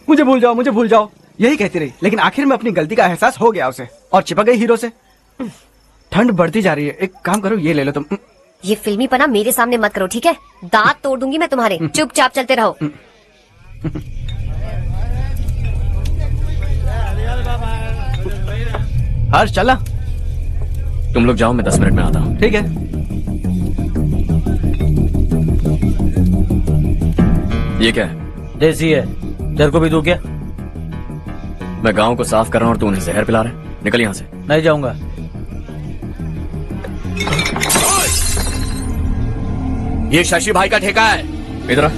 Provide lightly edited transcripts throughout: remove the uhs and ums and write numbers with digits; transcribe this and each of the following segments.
मुझे भूल जाओ, मुझे भूल जाओ, यही कहती रही, लेकिन आखिर में अपनी गलती का एहसास हो गया उसे और चिपक गई हीरो से। ठंड बढ़ती जा रही है, एक काम करो, ये ले लो तुम। ये फिल्मी पना मेरे सामने मत करो, ठीक है? दांत तोड़ दूंगी मैं तुम्हारे। चुपचाप चलते रहो। हर्ष चला। तुम लोग जाओ, मैं 10 मिनट में आता हूँ। ठीक है। ये क्या है? देसी है, तेरे को भी दूं क्या? मैं गांव को साफ कर रहा हूँ और तू उन्हें जहर पिला रहा है। निकल यहाँ से। नहीं जाऊंगा। ये शशि भाई का ठेका है। इधर आ।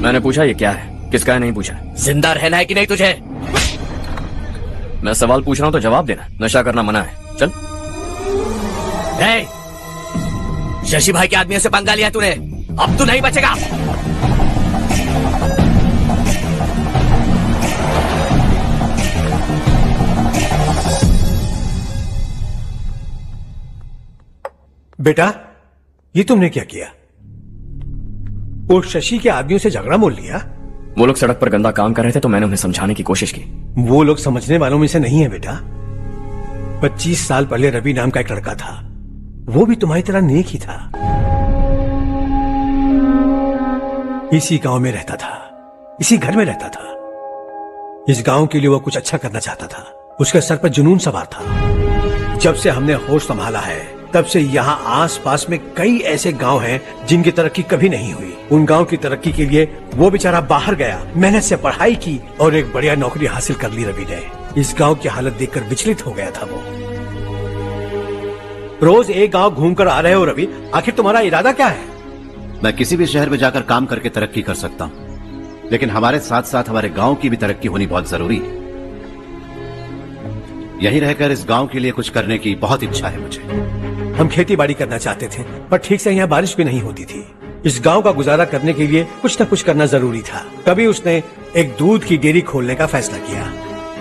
मैंने पूछा ये क्या है, किसका है नहीं पूछा। जिंदा रहना है कि नहीं तुझे? मैं सवाल पूछ रहा हूं तो जवाब देना। नशा करना मना है। चल। शशि भाई के आदमियों से पंगा लिया तूने, अब तू नहीं बचेगा। बेटा, ये तुमने क्या किया? वो शशि के आदमियों से झगड़ा मोल लिया? वो लोग सड़क पर गंदा काम कर रहे थे तो मैंने उन्हें समझाने की कोशिश की। वो लोग समझने वालों में से नहीं है बेटा। 25 साल पहले रवि नाम का एक लड़का था, वो भी तुम्हारी तरह नेक ही था। इसी गांव में रहता था, इसी घर में रहता था। इस गांव के लिए वो कुछ अच्छा करना चाहता था। उसके सर पर जुनून सवार था। जब से हमने होश संभाला है तब से यहाँ आस पास में कई ऐसे गांव हैं जिनकी तरक्की कभी नहीं हुई। उन गांव की तरक्की के लिए वो बेचारा बाहर गया, मेहनत से पढ़ाई की और एक बढ़िया नौकरी हासिल कर ली रवि ने। इस गांव की हालत देखकर विचलित हो गया था वो। रोज एक गांव घूमकर आ रहे हो रवि, आखिर तुम्हारा इरादा क्या है? मैं किसी भी शहर में जाकर काम करके तरक्की कर सकता हूँ, लेकिन हमारे साथ साथ हमारे गांव की भी तरक्की होनी बहुत जरूरी है। यहीं रहकर इस गांव के लिए कुछ करने की बहुत इच्छा है मुझे। हम खेती बाड़ी करना चाहते थे, पर ठीक से यहाँ बारिश भी नहीं होती थी। इस गांव का गुजारा करने के लिए कुछ न कुछ करना जरूरी था। तभी उसने एक दूध की डेयरी खोलने का फैसला किया।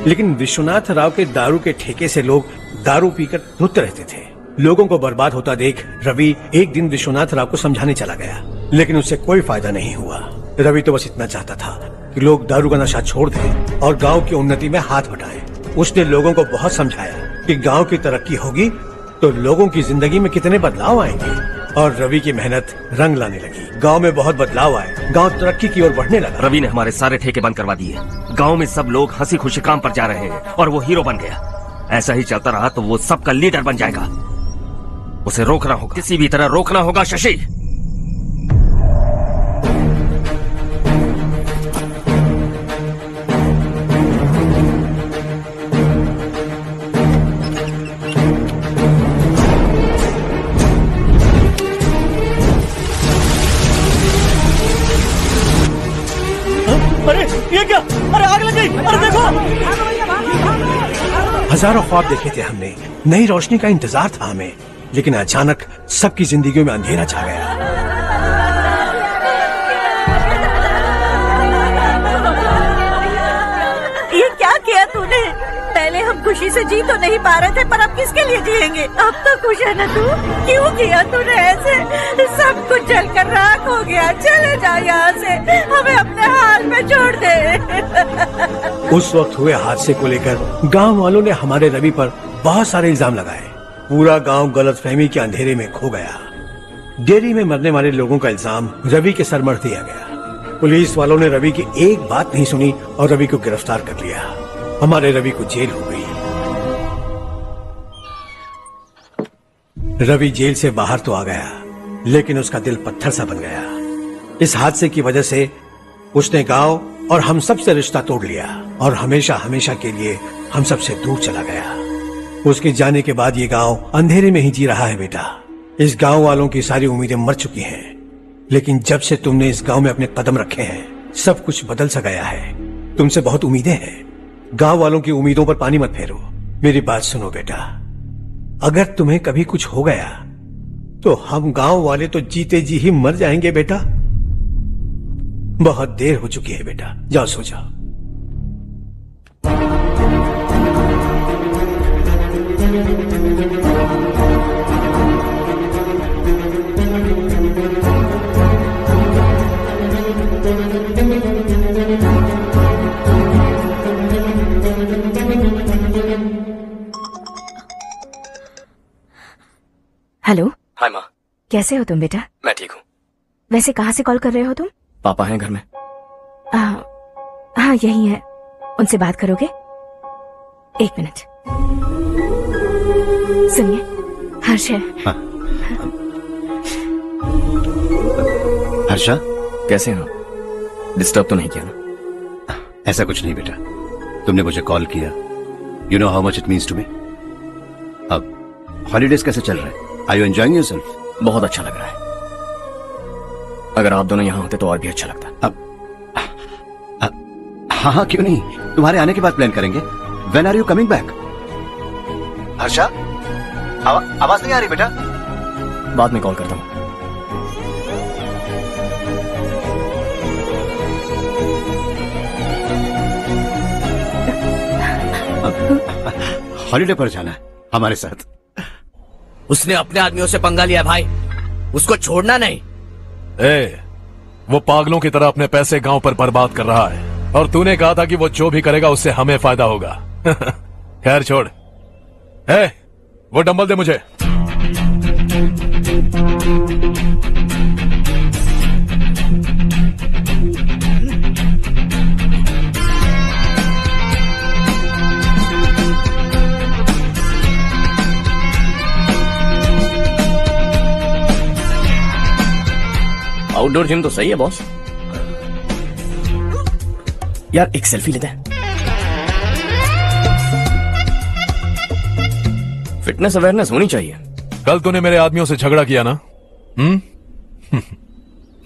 लेकिन विश्वनाथ राव के दारू के ठेके से लोग दारू पीकर धुत रहते थे। लोगों को बर्बाद होता देख रवि एक दिन विश्वनाथ राव को समझाने चला गया, लेकिन उससे कोई फायदा नहीं हुआ। रवि तो बस इतना चाहता था कि लोग दारू का नशा छोड़ दें और गांव की उन्नति में हाथ बटाएं। उसने लोगों को बहुत समझाया कि गांव की तरक्की होगी तो लोगों की जिंदगी में कितने बदलाव आएंगे, और रवि की मेहनत रंग लाने लगी। गांव में बहुत बदलाव आए, गांव तरक्की की ओर बढ़ने लगा। रवि ने हमारे सारे ठेके बंद करवा दिए। गांव में सब लोग हंसी खुशी काम पर जा रहे हैं और वो हीरो बन गया। ऐसा ही चलता रहा तो वो सबका लीडर बन जाएगा। उसे रोकना होगा, किसी भी तरह रोकना होगा शशि। अरे ये क्या? अरे आग लग गई! अरे देखो! हजारों ख्वाब देखे थे हमने, नई रोशनी का इंतजार था हमें, लेकिन अचानक सबकी जिंदगियों में अंधेरा छा गया। ये क्या किया तूने? पहले हम खुशी से जी तो नहीं पा रहे थे, पर अब किसके लिए जिएंगे? अब तो खुश है ना तू? क्यों किया तूने ऐसे? सब कुछ जलकर राख हो गया। चले जा यहाँ से, हमें अपने हाल में छोड़ दे। उस वक्त हुए हादसे को लेकर गांव वालों ने हमारे रवि पर बहुत सारे इल्जाम लगाए। पूरा गांव गलतफहमी के अंधेरे में खो गया। डेयरी में मरने वाले लोगों का इल्जाम रवि के सर मढ़ दिया गया। पुलिस वालों ने रवि की एक बात नहीं सुनी और रवि को गिरफ्तार कर लिया। हमारे रवि को जेल हो गई। रवि जेल से बाहर तो आ गया, लेकिन उसका दिल पत्थर सा बन गया। इस हादसे की वजह से उसने गांव और हम सब से रिश्ता तोड़ लिया और हमेशा हमेशा के लिए हम सब से दूर चला गया। उसके जाने के बाद ये गांव अंधेरे में ही जी रहा है बेटा। इस गांव वालों की सारी उम्मीदें मर चुकी हैं, लेकिन जब से तुमने इस गांव में अपने कदम रखे हैं सब कुछ बदल सा गया है। तुमसे बहुत उम्मीदें हैं। गांव वालों की उम्मीदों पर पानी मत फेरो। मेरी बात सुनो बेटा, अगर तुम्हें कभी कुछ हो गया तो हम गांव वाले तो जीते जी ही मर जाएंगे बेटा। बहुत देर हो चुकी है बेटा, जाओ सो जाओ। कैसे हो तुम बेटा? मैं ठीक हूँ। वैसे कहाँ से कॉल कर रहे हो तुम? पापा हैं घर में। हाँ यही है। उनसे बात करोगे? एक मिनट। सुनिए, हर्ष है। हर्षा, कैसे हैं आप? डिस्टर्ब तो नहीं किया ना? ऐसा कुछ नहीं बेटा, तुमने मुझे कॉल किया। You know how much it means to me. अब हॉलीडेज कैसे चल रहे हैं? Are you enjoying yourself? बहुत अच्छा लग रहा है। अगर आप दोनों यहाँ होते तो और भी अच्छा लगता। हाँ हाँ, क्यों नहीं, तुम्हारे आने के बाद प्लान करेंगे। When are you coming back? Harsha, आवाज नहीं आ रही बेटा। बाद में कॉल करता हूँ। हॉलीडे पर जाना है हमारे साथ। उसने अपने आदमियों से पंगा लिया भाई, उसको छोड़ना नहीं। वो पागलों की तरह अपने पैसे गांव पर बर्बाद कर रहा है, और तूने कहा था कि वो जो भी करेगा उससे हमें फायदा होगा। खैर छोड़। वो डंबल दे मुझे। आउटडोर जिम तो सही है बॉस। यार एक सेल्फी लेते हैं। फिटनेस अवेयरनेस होनी चाहिए। कल तूने मेरे आदमियों से झगड़ा किया ना?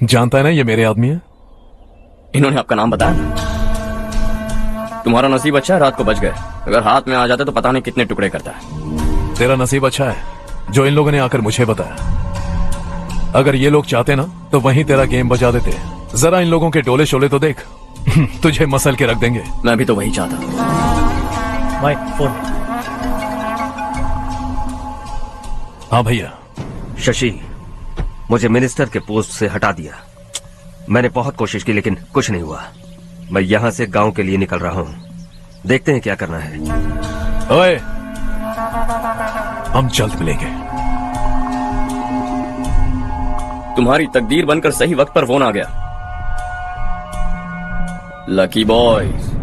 जानता है ना ये मेरे आदमी है। इन्होंने आपका नाम बताया? तुम्हारा नसीब अच्छा है रात को बच गए, अगर हाथ में आ जाते तो पता नहीं कितने टुकड़े करता है। तेरा नसीब अच्छा है जो इन लोगों ने आकर मुझे बताया। अगर ये लोग चाहते ना तो वहीं तेरा गेम बजा देते। जरा इन लोगों के डोले शोले तो देख। तुझे मसल के रख देंगे। मैं भी तो वही चाहता। भाई फोन। हाँ भैया। शशि, मुझे मिनिस्टर के पोस्ट से हटा दिया। मैंने बहुत कोशिश की लेकिन कुछ नहीं हुआ। मैं यहां से गांव के लिए निकल रहा हूं। देखते हैं क्या करना है। ओए, हम जल्द मिलेंगे। तुम्हारी तकदीर बनकर सही वक्त पर फोन आ गया। Lucky boys.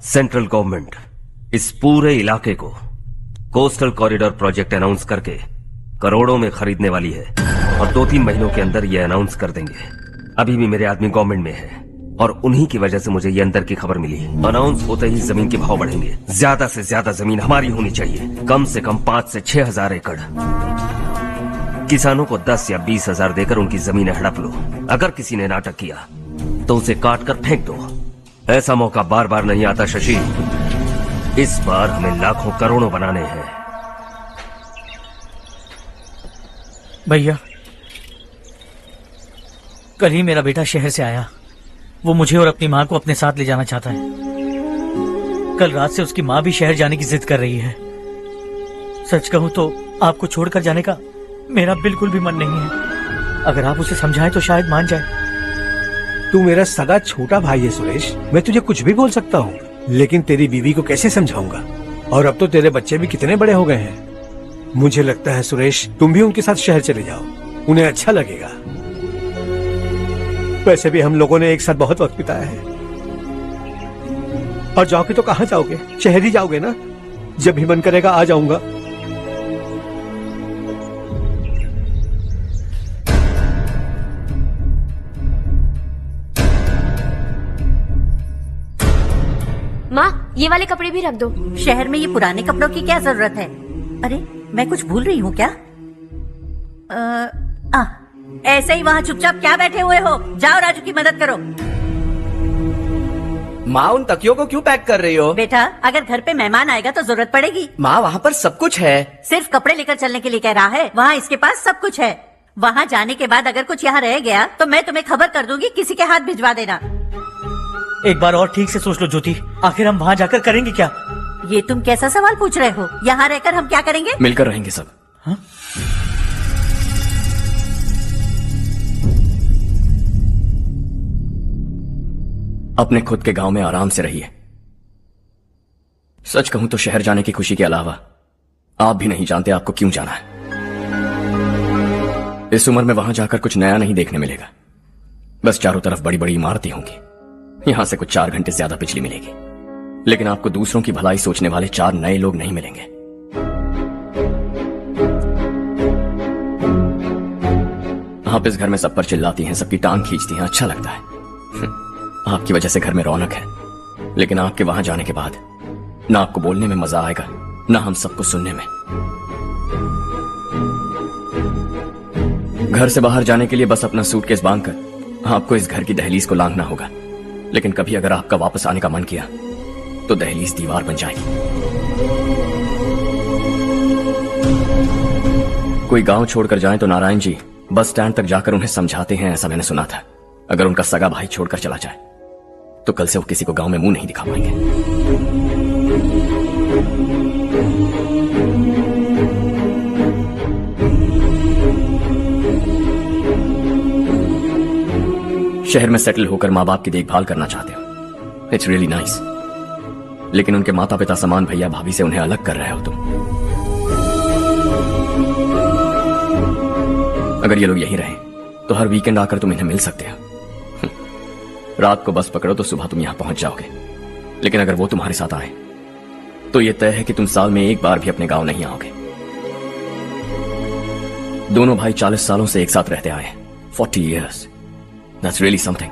सेंट्रल गवर्नमेंट इस पूरे इलाके को कोस्टल कॉरिडोर प्रोजेक्ट अनाउंस करके करोड़ों में खरीदने वाली है, और 2-3 महीनों के अंदर ये अनाउंस कर देंगे। अभी भी मेरे आदमी गवर्नमेंट में है और उन्हीं की वजह से मुझे ये अंदर की खबर मिली। अनाउंस होते ही जमीन के भाव बढ़ेंगे। ज्यादा से ज्यादा जमीन हमारी होनी चाहिए, कम से कम 5 से 6 हजार एकड़। किसानों को 10 या 20 हजार देकर उनकी जमीनें हड़प लो। अगर किसी ने नाटक किया तो उसे काट कर फेंक दो। ऐसा मौका बार बार नहीं आता शशि। इस बार हमें लाखों करोड़ों बनाने हैं। भैया, कल ही मेरा बेटा शहर से आया। वो मुझे और अपनी माँ को अपने साथ ले जाना चाहता है। कल रात से उसकी माँ भी शहर जाने की जिद कर रही है। सच कहूं तो आपको छोड़कर जाने का मेरा बिल्कुल भी मन नहीं है। अगर आप उसे समझाएं तो शायद मान जाए। तू मेरा सगा छोटा भाई है सुरेश, मैं तुझे कुछ भी बोल सकता हूँ, लेकिन तेरी बीवी को कैसे समझाऊंगा? और अब तो तेरे बच्चे भी कितने बड़े हो गए हैं। मुझे लगता है सुरेश, तुम भी उनके साथ शहर चले जाओ, उन्हें अच्छा लगेगा। वैसे भी हम लोगों ने एक साथ बहुत वक्त बिताया है। और जाओगे तो कहाँ जाओगे? शहर ही जाओगे ना? जब भी मन करेगा आ जाऊंगा। माँ, ये वाले कपड़े भी रख दो। शहर में ये पुराने कपड़ों की क्या जरूरत है? अरे मैं कुछ भूल रही हूँ क्या? ऐसे ही वहाँ चुपचाप क्या बैठे हुए हो? जाओ राजू की मदद करो। माँ, उन तकियों को क्यों पैक कर रही हो? बेटा, अगर घर पे मेहमान आएगा तो जरूरत पड़ेगी। माँ, वहाँ पर सब कुछ है। सिर्फ कपड़े लेकर चलने के लिए कह रहा है? वहाँ इसके पास सब कुछ है। वहाँ जाने के बाद अगर कुछ यहाँ रह गया तो मैं तुम्हें खबर कर दूंगी, किसी के हाथ भिजवा देना। एक बार और ठीक से सोच लो ज्योति, आखिर हम वहाँ जाकर करेंगे क्या? ये तुम कैसा सवाल पूछ रहे हो? यहाँ रहकर हम क्या करेंगे? मिलकर रहेंगे सब। अपने खुद के गांव में आराम से रहिए। सच कहूं तो शहर जाने की खुशी के अलावा आप भी नहीं जानते आपको क्यों जाना है। इस उम्र में वहां जाकर कुछ नया नहीं देखने मिलेगा। बस चारों तरफ बड़ी बड़ी इमारतें होंगी। यहां से कुछ 4 घंटे ज्यादा बिजली मिलेगी, लेकिन आपको दूसरों की भलाई सोचने वाले 4 नए लोग नहीं मिलेंगे। आप इस घर में सब पर चिल्लाती हैं, सबकी टांग खींचती हैं, अच्छा लगता है। आपकी वजह से घर में रौनक है, लेकिन आपके वहां जाने के बाद ना आपको बोलने में मजा आएगा, ना हम सबको सुनने में। घर से बाहर जाने के लिए बस अपना सूटकेस बांधकर आपको इस घर की दहलीज को लांघना होगा, लेकिन कभी अगर आपका वापस आने का मन किया तो दहलीज दीवार बन जाएगी। कोई गांव छोड़कर जाए तो नारायण जी बस स्टैंड तक जाकर उन्हें समझाते हैं, ऐसा मैंने सुना था। अगर उनका सगा भाई छोड़कर चला जाए तो कल से वो किसी को गांव में मुंह नहीं दिखा पाएंगे। शहर में सेटल होकर माँ बाप की देखभाल करना चाहते हो, इट्स रियली नाइस, लेकिन उनके माता पिता समान भैया भाभी से उन्हें अलग कर रहे हो तुम। अगर ये लोग यहीं रहे तो हर वीकेंड आकर तुम इन्हें मिल सकते हो। रात को बस पकड़ो तो सुबह तुम यहां पहुंच जाओगे, लेकिन अगर वो तुम्हारे साथ आए तो ये तय है कि तुम साल में एक बार भी अपने गांव नहीं आओगे। दोनों भाई 40 सालों से एक साथ रहते आए, 40 years, that's really something।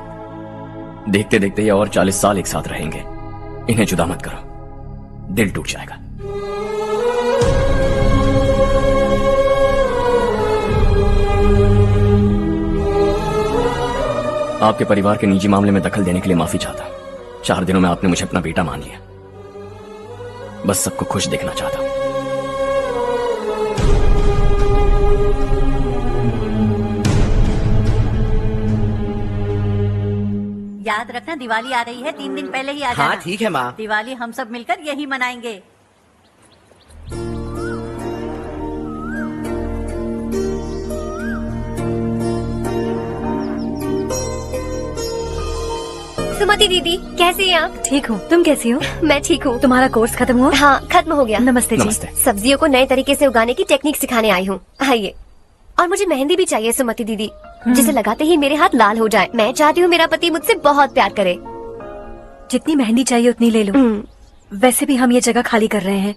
देखते देखते ये और 40 साल एक साथ रहेंगे। इन्हें जुदा मत करो, दिल टूट जाएगा। आपके परिवार के निजी मामले में दखल देने के लिए माफी चाहता। 4 दिनों में आपने मुझे अपना बेटा मान लिया। बस सबको खुश देखना चाहता। याद रखना दिवाली आ रही है, 3 दिन पहले ही आ जाना। हाँ ठीक है माँ। दिवाली हम सब मिलकर यही मनाएंगे। सुमति दीदी कैसी हैं आप? ठीक हूँ, तुम कैसी हो? मैं ठीक हूँ। तुम्हारा कोर्स खत्म हुआ? हाँ खत्म हो गया। नमस्ते जी। नमस्ते। सब्जियों को नए तरीके से उगाने की टेक्निक सिखाने आई हूँ। आइए। और मुझे मेहंदी भी चाहिए सुमति दीदी, जिसे लगाते ही मेरे हाथ लाल हो जाए। मैं चाहती हूँ मेरा पति मुझसे बहुत प्यार करे। जितनी मेहंदी चाहिए उतनी ले लो। वैसे भी हम ये जगह खाली कर रहे हैं।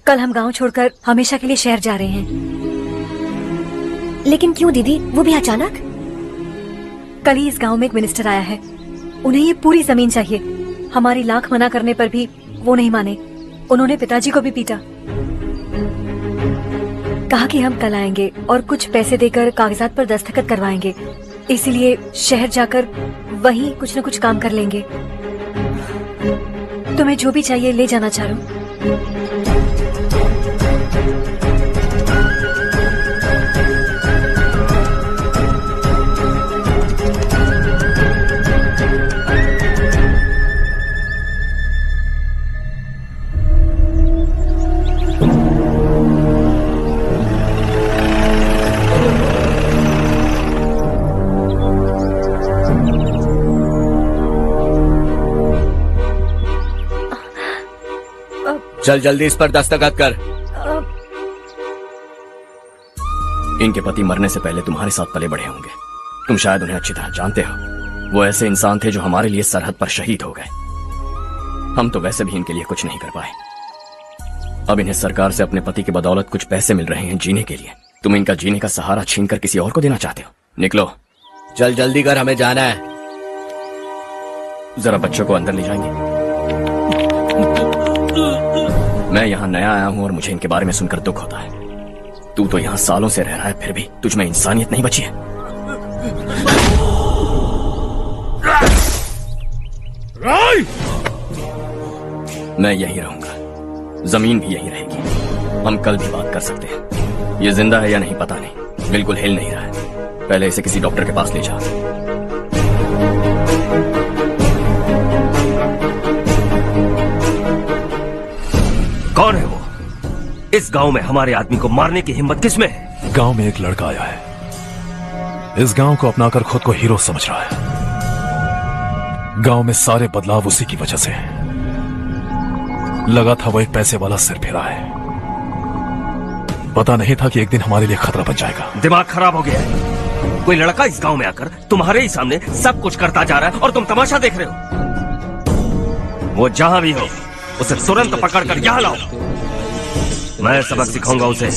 कल हम गांव छोड़कर हमेशा के लिए शहर जा रहे हैं। लेकिन क्यों दीदी, वो भी अचानक? कल ही इस गांव में एक मिनिस्टर आया है, उन्हें ये पूरी जमीन चाहिए। हमारी लाख मना करने पर भी वो नहीं माने। उन्होंने पिताजी को भी पीटा। कहा कि हम कल आएंगे और कुछ पैसे देकर कागजात पर दस्तखत करवाएंगे। इसीलिए शहर जाकर वहीं कुछ न कुछ काम कर लेंगे। तुम्हें जो भी चाहिए ले जाना चारो। चल जल्दी इस पर दस्तखत कर। इनके पति मरने से पहले तुम्हारे साथ पले बड़े होंगे। तुम शायद उन्हें अच्छी तरह जानते हो। वो ऐसे इंसान थे जो हमारे लिए सरहद पर शहीद हो गए। हम तो वैसे भी इनके लिए कुछ नहीं कर पाए। अब इन्हें सरकार से अपने पति की बदौलत कुछ पैसे मिल रहे हैं जीने के लिए। तुम इनका जीने का सहारा छीनकर किसी और को देना चाहते हो। निकलो, चल जल्दी कर, हमें जाना है। जरा बच्चों को अंदर ले जाएंगे। मैं यहाँ नया आया हूँ और मुझे इनके बारे में सुनकर दुख होता है। तू तो यहाँ सालों से रह रहा है, फिर भी तुझ में इंसानियत नहीं बची है। मैं यहीं रहूंगा, जमीन भी यहीं रहेगी। हम कल भी बात कर सकते हैं। ये जिंदा है या नहीं पता नहीं, बिल्कुल हिल नहीं रहा है। पहले इसे किसी डॉक्टर के पास ले जा। कौन है वो? इस गांव में हमारे आदमी को मारने की हिम्मत किसमें है? गांव में एक लड़का आया है, इस गांव को अपनाकर खुद को हीरो समझ रहा है। गांव में सारे बदलाव उसी की वजह से हैं। लगा था वो एक पैसे वाला सिर फिरा है, पता नहीं था कि एक दिन हमारे लिए खतरा बन जाएगा। दिमाग खराब हो गया है। कोई लड़का इस गांव में आकर तुम्हारे ही सामने सब कुछ करता जा रहा है और तुम तमाशा देख रहे हो। वो जहां भी हो उसे तुरंत पकड़कर यहां लाओ। मैं सबक सिखाऊंगा उसे।